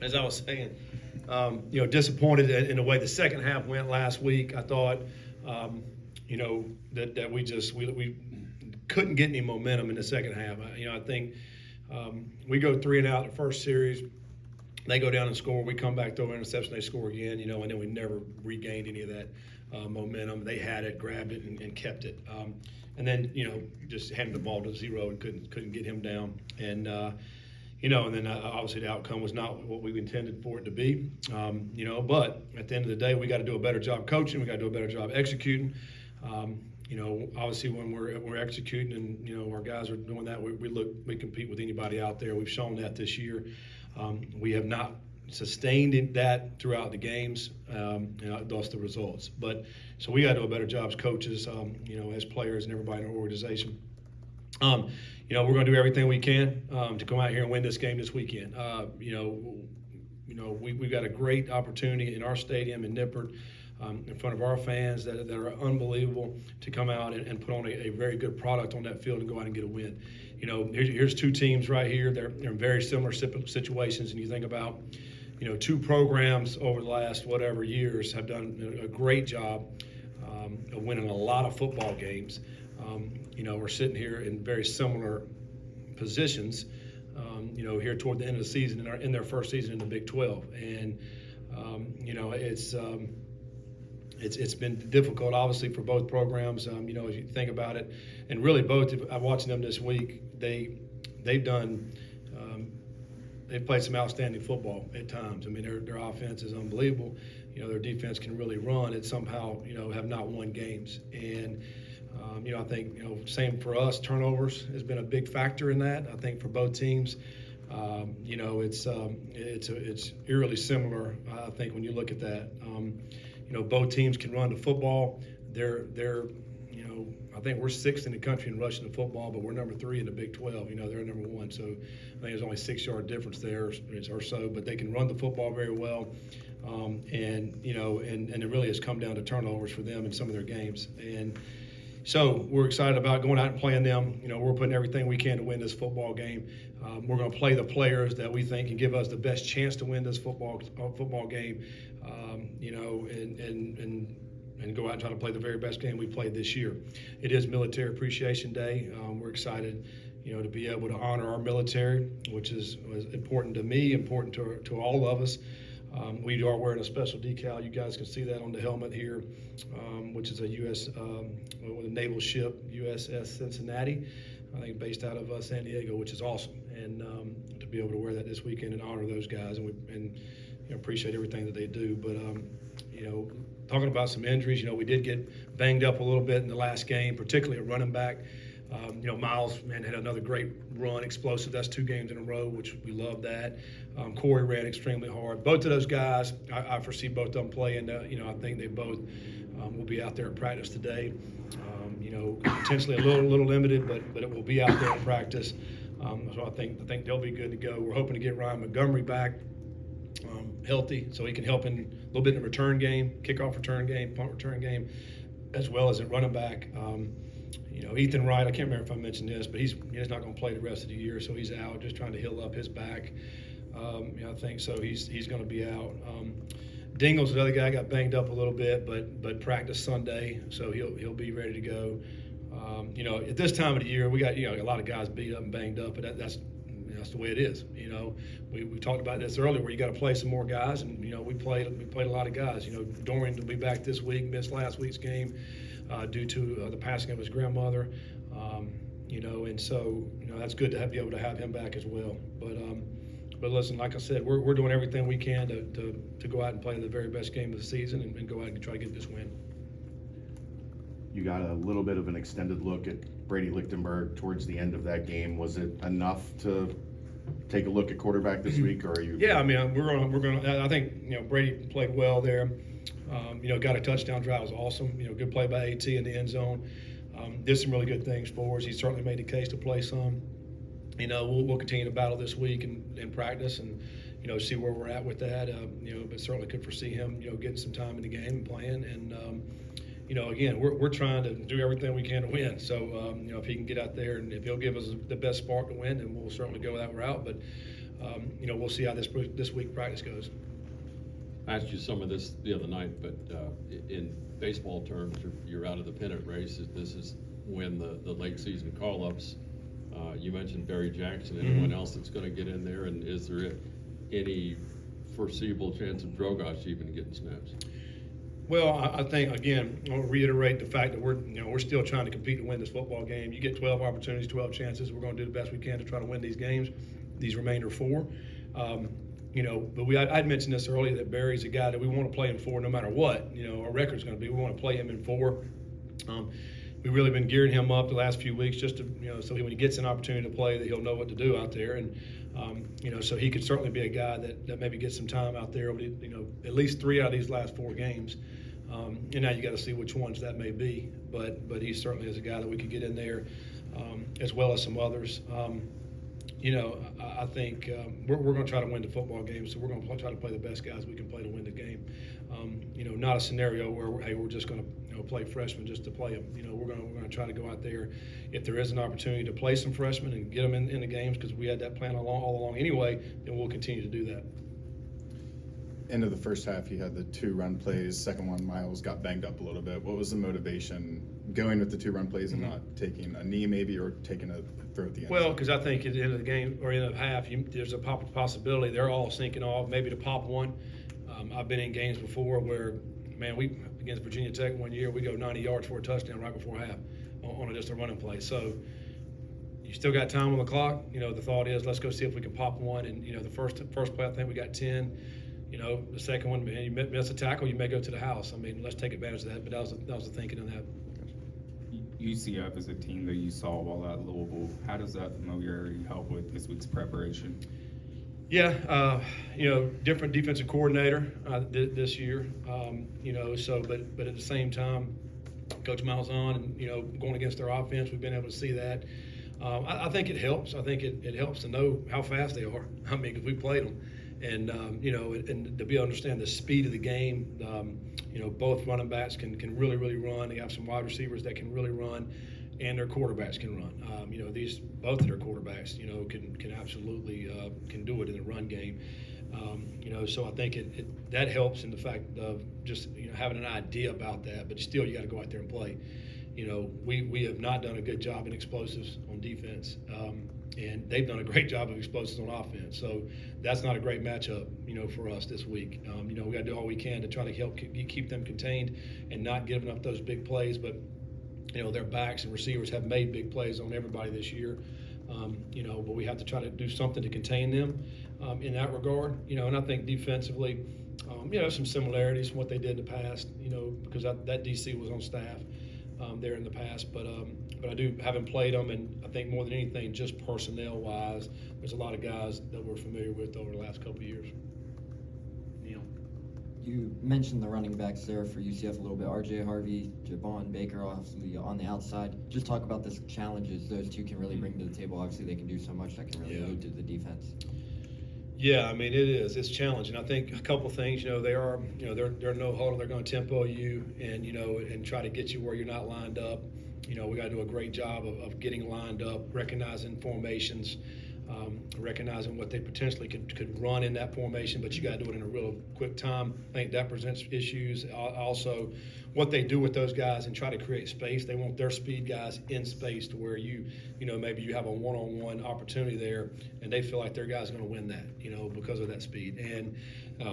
as I was saying, disappointed in the way the second half went last week. I thought, that we couldn't get any momentum in the second half. I think we go 3-and-out the first series. They go down and score. We come back, throw an interception, they score again, and then we never regained any of that momentum. They had it, grabbed it, and kept it. And then, just handed the ball to Zero and couldn't get him down. And, and then obviously the outcome was not what we intended for it to be. But at the end of the day, we got to do a better job coaching. We got to do a better job executing. Obviously when we're executing and, our guys are doing that, we compete with anybody out there. We've shown that this year. We have not sustained that throughout the games, thus the results. But so we got to do a better job as coaches, as players and everybody in our organization. We're going to do everything we can to come out here and win this game this weekend. We've got a great opportunity in our stadium in Nippert, in front of our fans that are unbelievable, to come out and put on a very good product on that field and go out and get a win. Here's two teams right here. They're in very similar situations, and you think about, two programs over the last years have done a great job of winning a lot of football games. We're sitting here in very similar positions, here toward the end of the season in their first season in the Big 12. And, it's been difficult, obviously, for both programs, as you think about it. And really both, I'm watching them this week, they've played some outstanding football at times. I mean, their offense is unbelievable. Their defense can really run. It somehow, have not won games. And, I think, same for us, turnovers has been a big factor in that. I think for both teams, it's eerily similar, I think, when you look at that. Both teams can run the football. They're I think we're 6th in the country in rushing the football, but we're number 3 in the Big 12. They're number 1. So I think there's only 6-yard difference there or so, but they can run the football very well. And it really has come down to turnovers for them in some of their games. And so we're excited about going out and playing them. We're putting everything we can to win this football game. We're going to play the players that we think can give us the best chance to win this football game, and go out and try to play the very best game we played this year. It is Military Appreciation Day. We're excited, to be able to honor our military, which was important to me, important to all of us. We are wearing a special decal. You guys can see that on the helmet here, which is a U.S. With a naval ship, USS Cincinnati, I think based out of San Diego, which is awesome. And to be able to wear that this weekend and honor those guys, and appreciate everything that they do. But talking about some injuries, we did get banged up a little bit in the last game, particularly at running back. Miles, had another great run, explosive. That's 2 games in a row, which we love that. Corey ran extremely hard. Both of those guys, I foresee both of them playing. I think they both will be out there in practice today. Potentially a little limited, but it will be out there in practice. So I think they'll be good to go. We're hoping to get Ryan Montgomery back healthy, so he can help in a little bit in the return game, kickoff return game, punt return game, as well as at running back. Ethan Wright, I can't remember if I mentioned this, but he's not going to play the rest of the year, so he's out, just trying to heal up his back. I think so. He's going to be out. Dingle's the other guy, got banged up a little bit, but practiced Sunday, so he'll be ready to go. At this time of the year, we got a lot of guys beat up and banged up, but that's the way it is. We talked about this earlier, where you got to play some more guys, and we played a lot of guys. Dorian will be back this week, missed last week's game due to the passing of his grandmother. And so that's good to be able to have him back as well. But listen, like I said, we're doing everything we can to go out and play the very best game of the season and go out and try to get this win. You got a little bit of an extended look at Brady Lichtenberg towards the end of that game. Was it enough to take a look at quarterback this week, or are you? Yeah, we're gonna. I think Brady played well there. Got a touchdown drive, was awesome. Good play by AT in the end zone. Did some really good things for us. He certainly made the case to play some. We'll continue to battle this week and practice and see where we're at with that. But certainly could foresee him getting some time in the game and playing. And again, we're trying to do everything we can to win. So if he can get out there and if he'll give us the best spark to win, then we'll certainly go that route. But we'll see how this week practice goes. I asked you some of this the other night, but in baseball terms, you're out of the pennant race. This is when the late season call-ups. You mentioned Barry Jackson. Anyone else that's going to get in there, and is there any foreseeable chance of Drogosh even getting snaps? Well, I think, again, I'll reiterate the fact that we're still trying to compete to win this football game. You get 12 opportunities, 12 chances. We're going to do the best we can to try to win these games, these remainder 4. But I'd mentioned this earlier, that Barry's a guy that we want to play in 4 no matter what. Our record's going to be. We want to play him in 4. We've really been gearing him up the last few weeks just to, so when he gets an opportunity to play, that he'll know what to do out there. And, so he could certainly be a guy that maybe gets some time out there, at least 3 out of these last 4 games. And now you got to see which ones that may be. But he certainly is a guy that we could get in there, as well as some others. I think we're going to try to win the football game, so we're going to try to play the best guys we can play to win the game. Not a scenario where we're just going to play freshmen just to play them. We're going to try to go out there. If there is an opportunity to play some freshmen and get them in the games, because we had that plan all along anyway, then we'll continue to do that. End of the first half, you had the 2 run plays. Second one, Miles got banged up a little bit. What was the motivation going with the 2 run plays and not taking a knee maybe, or taking a throw at the end? Well, because I think at the end of the game or end of half, there's a possibility they're all sinking off, maybe to pop one. I've been in games before where, man, we against Virginia Tech one year, we go 90 yards for a touchdown right before half on just a running play. So you still got time on the clock. The thought is, let's go see if we can pop one. And the first play, I think we got 10. The second one, man, you miss a tackle, you may go to the house. I mean, let's take advantage of that. But that was the thinking on that. UCF is a team that you saw while at Louisville. How does that familiarity help with this week's preparation? Yeah, different defensive coordinator this year. But at the same time, Coach Miles on and going against their offense, we've been able to see that. I think it helps. I think it helps to know how fast they are. I mean, because we played them. And and to be able to understand the speed of the game, both running backs can really run. They have some wide receivers that can really run, and their quarterbacks can run. Both of their quarterbacks, can absolutely can do it in the run game. So I think that helps in the fact of just having an idea about that. But still, you got to go out there and play. We have not done a good job in explosives on defense. And they've done a great job of explosives on offense. So that's not a great matchup, for us this week. We got to do all we can to try to help keep them contained and not giving up those big plays. But, their backs and receivers have made big plays on everybody this year. But we have to try to do something to contain them in that regard. And I think defensively, some similarities from what they did in the past, because that DC was on staff there in the past. But I do, haven't played them, and I think more than anything, just personnel-wise, there's a lot of guys that we're familiar with over the last couple of years. Neil? You mentioned the running backs there for UCF a little bit. R.J. Harvey, Javon Baker, obviously on the outside. Just talk about the challenges those two can really bring to the table. Obviously, they can do so much that can really lead to the defense. Yeah, I mean, it is. It's challenging. I think a couple things, they are, they're no huddle. They're going to tempo you and, and try to get you where you're not lined up. We got to do a great job of getting lined up, recognizing formations, recognizing what they potentially could run in that formation, but you got to do it in a real quick time. I think that presents issues. Also, what they do with those guys and try to create space. They want their speed guys in space to where maybe you have a one-on-one opportunity there, and they feel like their guy's going to win that, because of that speed. And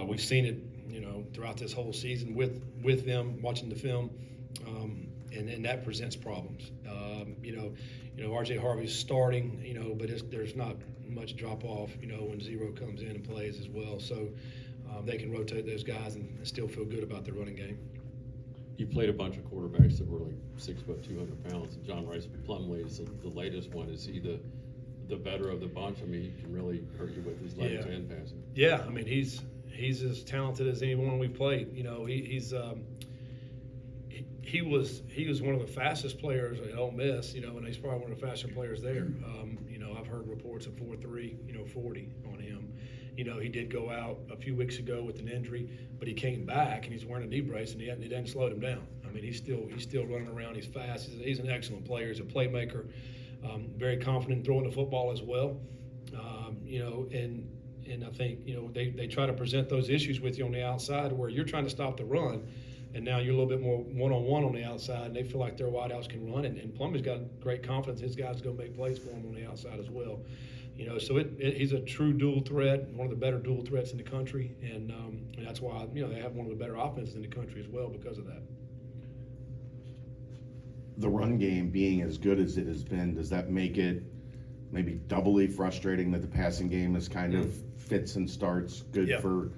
we've seen it, throughout this whole season with them watching the film. And that presents problems. R.J. Harvey's starting, but there's not much drop off, when Zero comes in and plays as well. So they can rotate those guys and still feel good about their running game. You played a bunch of quarterbacks that were like 6 foot 200 pounds. And John Rice Plumlee is the latest one. Is he the better of the bunch? I mean, he can really hurt you with his legs and passing. Yeah, I mean, he's as talented as anyone we've played. He was one of the fastest players at Ole Miss, and he's probably one of the faster players there. I've heard reports of 4.3, 40 on him. He did go out a few weeks ago with an injury, but he came back and he's wearing a knee brace, and it hadn't slowed him down. I mean, he's still running around. He's fast. He's an excellent player. He's a playmaker, very confident throwing the football as well. And and I think, you know, they try to present those issues with you on the outside where you're trying to stop the run, and now you're a little bit more one-on-one on the outside, and they feel like their wideouts can run, and Plumlee's got great confidence his guys go make plays for him on the outside as well. You know, so he's a true dual threat, one of the better dual threats in the country, and that's why, you know, they have one of the better offenses in the country as well because of that. The run game being as good as it has been, does that make it maybe doubly frustrating that the passing game is kind of fits and starts, good Yeah. for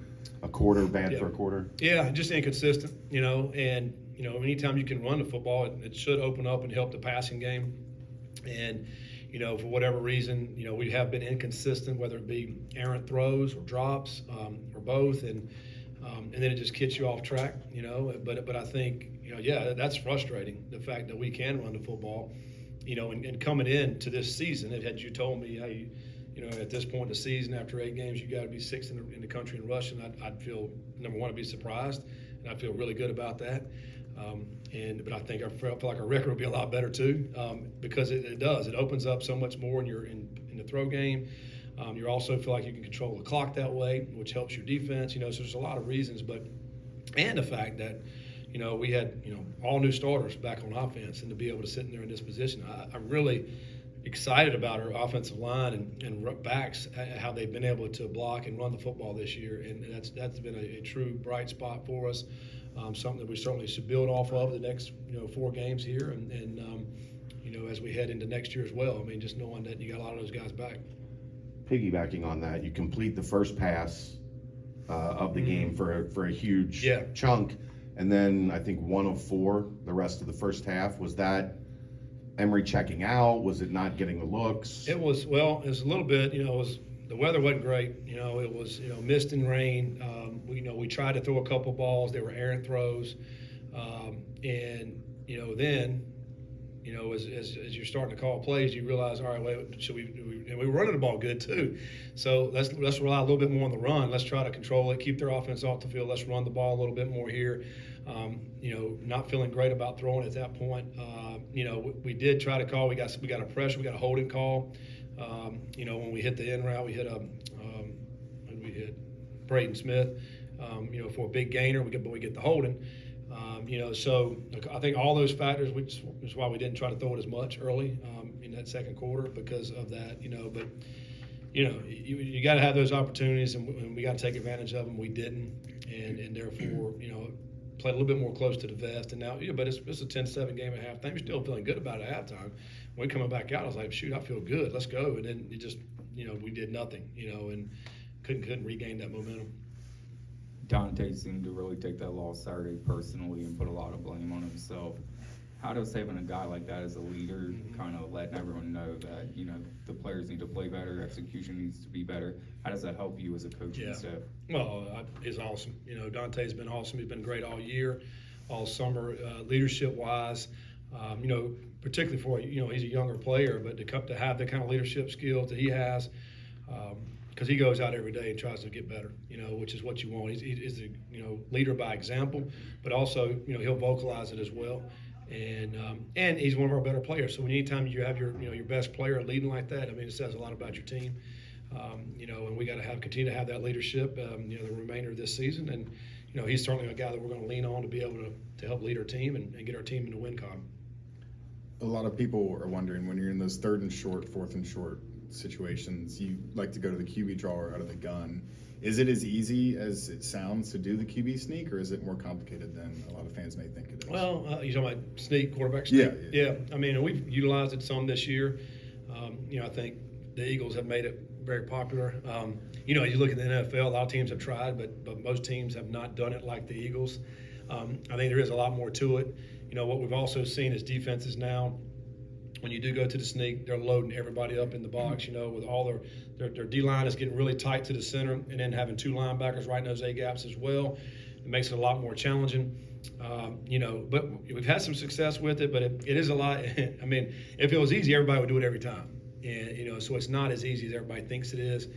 a quarter, bad Yeah. for a quarter? Yeah, just inconsistent, you know, and, you know, anytime you can run the football, it should open up and help the passing game. And, you know, for whatever reason, you know, we have been inconsistent, whether it be errant throws or drops or both, and then it just gets you off track, you know. But I think, you know, yeah, that's frustrating, the fact that we can run the football, you know, and coming in to this season, had you told me, hey, you know, at this point in the season, after 8 games, you got to be 6th in the country in rushing, I'd feel, number one, I'd be surprised, and I'd feel really good about that. But I think I feel like our record will be a lot better too, because it does. It opens up so much more in the throw game. You also feel like you can control the clock that way, which helps your defense. You know, so there's a lot of reasons, and the fact that, you know, we had, you know, all new starters back on offense, and to be able to sit in there in this position, I'm really excited about our offensive line and backs, how they've been able to block and run the football this year, and that's been a true bright spot for us. Something that we certainly should build off of the next, you know, 4 games here, and you know, as we head into next year as well. I mean, just knowing that you got a lot of those guys back. Piggybacking on that, you complete the first pass of the game for a huge chunk, and then I think 1 of 4 the rest of the first half. Was that Emory checking out? Was it not getting the looks? It was, well, it was a little bit, you know, the weather wasn't great. You know, it was, you know, mist and rain. We tried to throw a couple balls. They were errant throws. And, you know, then, you know, as you're starting to call plays, you realize, all right, wait, should we and we were running the ball good too. So let's rely a little bit more on the run. Let's try to control it, keep their offense off the field. Let's run the ball a little bit more here. You know, not feeling great about throwing at that point. You know, we did try to call. We got a pressure. We got a holding call. You know, when we hit the in route, we hit Braden Smith. You know, for a big gainer, but we get the holding. You know, so I think all those factors, which is why we didn't try to throw it as much early in that second quarter because of that. You know, but you know, you got to have those opportunities, and we got to take advantage of them. We didn't, and therefore, you know, played a little bit more close to the vest. And now, yeah, but it's a 10-7 game at halftime. You're still feeling good about it at halftime. When we coming back out, I was like, shoot, I feel good. Let's go. And then it just, you know, we did nothing. You know, and couldn't regain that momentum. Dante seemed to really take that loss Saturday personally and put a lot of blame on himself. How does having a guy like that as a leader, kind of letting everyone know that, you know, the players need to play better, execution needs to be better? How does that help you as a coach and staff? Well, he's awesome. You know, Dante's been awesome. He's been great all year, all summer, leadership-wise. You know, particularly for, you know, he's a younger player, but to have the kind of leadership skills that he has, because he goes out every day and tries to get better, you know, which is what you want. He's a, you know, leader by example, but also, you know, he'll vocalize it as well. And he's one of our better players. So anytime you have your, you know, your best player leading like that, I mean, it says a lot about your team. You know, and we got to continue to have that leadership, you know, the remainder of this season. And, you know, he's certainly a guy that we're going to lean on to be able to help lead our team and get our team into win column. A lot of people are wondering, when you're in those 3rd and short, 4th and short situations, you like to go to the QB draw out of the gun. Is it as easy as it sounds to do the QB sneak, or is it more complicated than a lot of fans may think it is? Well, you're talking about sneak, quarterback sneak? Yeah. I mean, we've utilized it some this year. You know, I think the Eagles have made it very popular. You know, you look at the NFL, a lot of teams have tried, but most teams have not done it like the Eagles. I think there is a lot more to it. You know, what we've also seen is defenses now, when you do go to the sneak, they're loading everybody up in the box, you know, with all their D-line is getting really tight to the center, and then having 2 linebackers right in those A-gaps as well. It makes it a lot more challenging. You know, but we've had some success with it, but it is a lot. I mean, if it was easy, everybody would do it every time. And, you know, so it's not as easy as everybody thinks it is.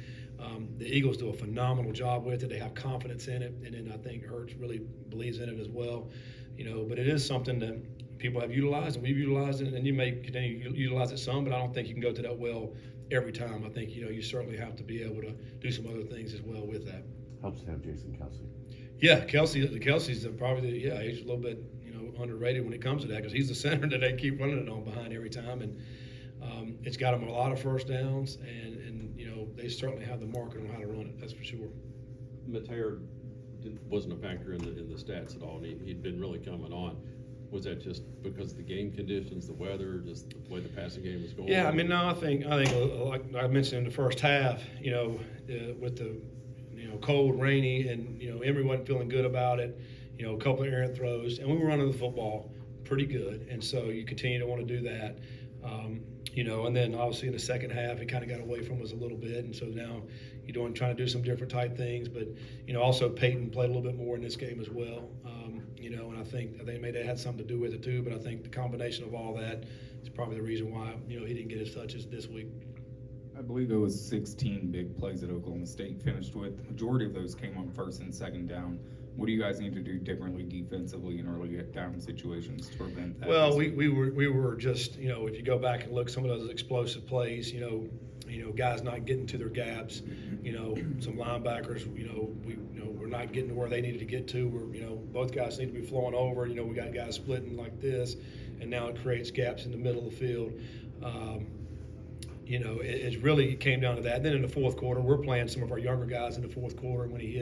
The Eagles do a phenomenal job with it. They have confidence in it, and then I think Hurts really believes in it as well. You know, but it is something that people have utilized, and we've utilized it, and you may continue to utilize it some, but I don't think you can go to that well every time. I think, you certainly have to be able to do some other things as well with that. Helps to have Jason Kelsey. Yeah, Kelsey's probably, he's a little bit, underrated when it comes to that, because he's the center that they keep running it on behind every time, and it's got him a lot of first downs, and they certainly have the market on how to run it, that's for sure. Mateer wasn't a factor in the stats at all, and he'd been really coming on. Was that just because of the game conditions, the weather, just the way the passing game was going? Yeah, no, I think like I mentioned in the first half, with the cold, rainy, and Emory wasn't feeling good about it. A couple of errant throws, and we were running the football pretty good, and so you continue to want to do that. And then obviously in the second half, it kind of got away from us a little bit, and so now you're trying to do some different type things. But also Peyton played a little bit more in this game as well. And I think maybe that had something to do with it too. But I think the combination of all that is probably the reason why he didn't get his touches this week. I believe it was 16 big plays that Oklahoma State finished with. The majority of those came on first and second down. What do you guys need to do differently defensively in early down situations to prevent that? Well, we were just, if you go back and look, some of those explosive plays, guys not getting to their gaps, some linebackers, we're not getting to where they needed to get to. Both guys need to be flowing over. We got guys splitting like this, and now it creates gaps in the middle of the field. It really came down to that. And then in the fourth quarter, we're playing some of our younger guys in the fourth quarter, and when he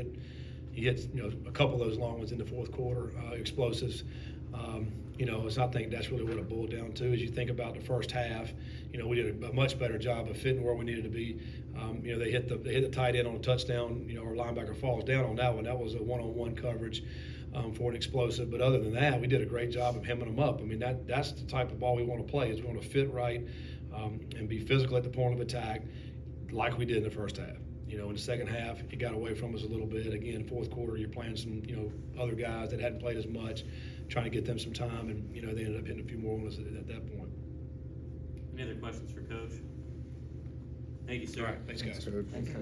hits a couple of those long ones in the fourth quarter, explosives. So I think that's really what it boiled down to. As you think about the first half, we did a much better job of fitting where we needed to be. They hit the tight end on a touchdown. Our linebacker falls down on that one. That was a one-on-one coverage for an explosive. But other than that, we did a great job of hemming them up. That's the type of ball we want to play. Is we want to fit right and be physical at the point of attack, like we did in the first half. In the second half, it got away from us a little bit. Again, fourth quarter, you're playing some, other guys that hadn't played as much, trying to get them some time, and, they ended up hitting a few more on us at that point. Any other questions for Coach? Thank you, sir. All right, thanks, guys. Thanks, Coach.